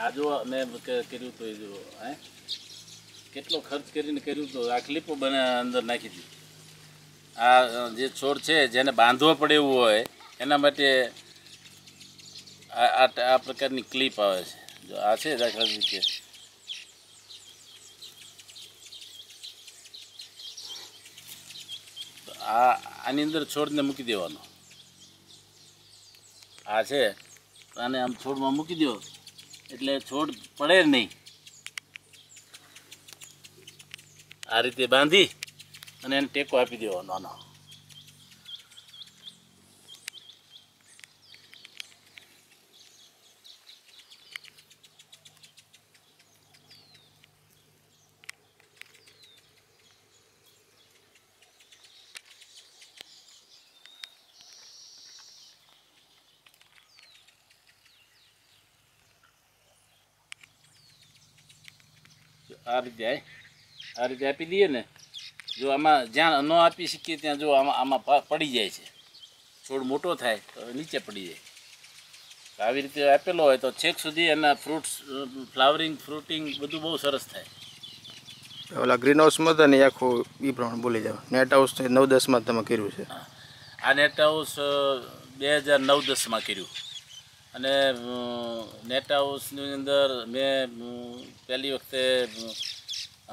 આ જો મેં કર્યું તો એ જો કેટલો ખર્ચ કરીને કર્યું તો આ ક્લિપો બને અંદર નાખી દીધી. આ જે છોડ છે જેને બાંધવો પડે એવું હોય એના માટે આ પ્રકારની ક્લિપ આવે છે. જો આ છે દાખલા તરીકે આની અંદર છોડને મૂકી દેવાનો. આ છે આને આમ છોડમાં મૂકી દો એટલે છોડ પડે નહીં. આ રીતે બાંધી અને એને ટેકો આપી દેવાનો આનો. આ રીતે આપી દઈએ ને, જો આમાં જ્યાં ન આપી શકીએ ત્યાં જો આમાં પડી જાય છે. છોડ મોટો થાય તો નીચે પડી જાય. આવી રીતે આપેલો હોય તો છેક સુધી એના ફ્રૂટ્સ ફ્રૂટિંગ બધું બહુ સરસ થાય. ઓલા ગ્રીન હાઉસમાં હતા ને આખું એ પ્રમાણે બોલી જાવ. નેટ હાઉસ 9-10માં તમે કર્યું છે. આ નેટ હાઉસ 2009-10માં કર્યું. અને નેટ હાઉસની અંદર મેં પહેલી વખતે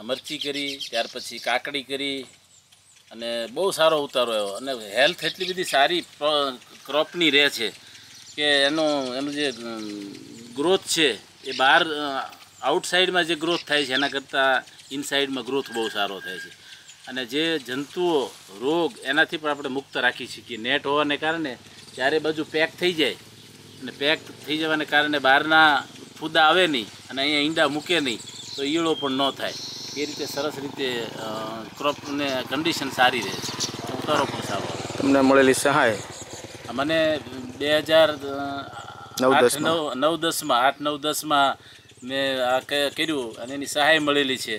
મરચી કરી, ત્યાર પછી કાકડી કરી અને બહુ સારો ઉતારો આવ્યો. અને હેલ્થ એટલી બધી સારી ક્રોપની રહે છે કે એનું જે ગ્રોથ છે એ બહાર આઉટસાઇડમાં જે ગ્રોથ થાય છે એના કરતાં ઇનસાઇડમાં ગ્રોથ બહુ સારો થાય છે. અને જે જંતુઓ રોગ એનાથી પણ આપણે મુક્ત રાખી શકીએ. નેટ હોવાને કારણે ચારે બાજુ પેક થઈ જાય અને પેક થઈ જવાને કારણે બહારના ફૂદા આવે નહીં અને અહીંયા ઈંડા મૂકે નહીં તો ઈયળો પણ ન થાય. એ રીતે સરસ રીતે ક્રોપને કન્ડિશન સારી રહે છે, ઉતારો પણ સારો આવે. તમને મળેલી સહાય? મને 2009-10માં મેં આ કર્યું અને એની સહાય મળેલી છે.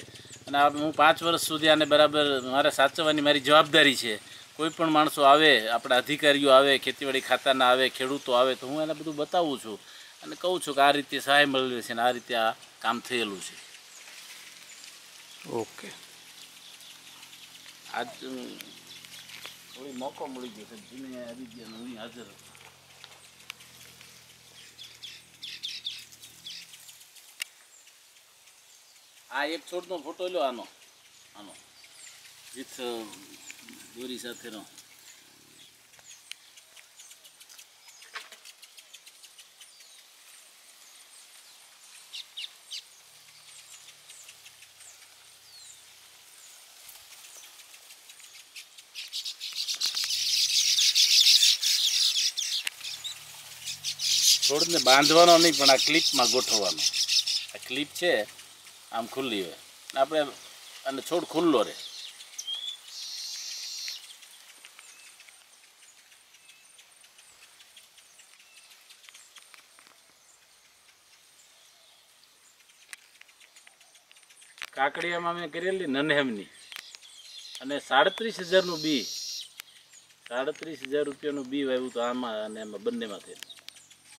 અને હું 5 વર્ષ સુધી આને બરાબર મારે સાચવવાની મારી જવાબદારી છે. કોઈ પણ માણસો આવે, આપણા અધિકારીઓ આવે, ખેતીવાડી ખાતાના આવે, ખેડૂતો આવે તો હું એને બધું બતાવું છું અને કહું છું કે આ રીતે સહાય મળેલી છે અને આ રીતે આ કામ થયેલું છે. ઓકે, આજ થોડી મોકો મળી ગયો છે. જૂને આવી ગયા હું હાજર હતો. આ એક છોડનો ફોટો લો, આનો વિથ દોરી સાથેનો. છોડને બાંધવાનો નહીં પણ આ ક્લિપમાં ગોઠવવાનો. આ ક્લિપ છે આમ ખુલ્લી હોય આપણે અને છોડ ખુલ્લો રહે. કાકડિયામાં મેં કરેલી નનહેમની અને 37,000નું બી, 37,000 રૂપિયાનું બી વાવ્યું તો આમાં અને એમાં બંનેમાં થયેલું.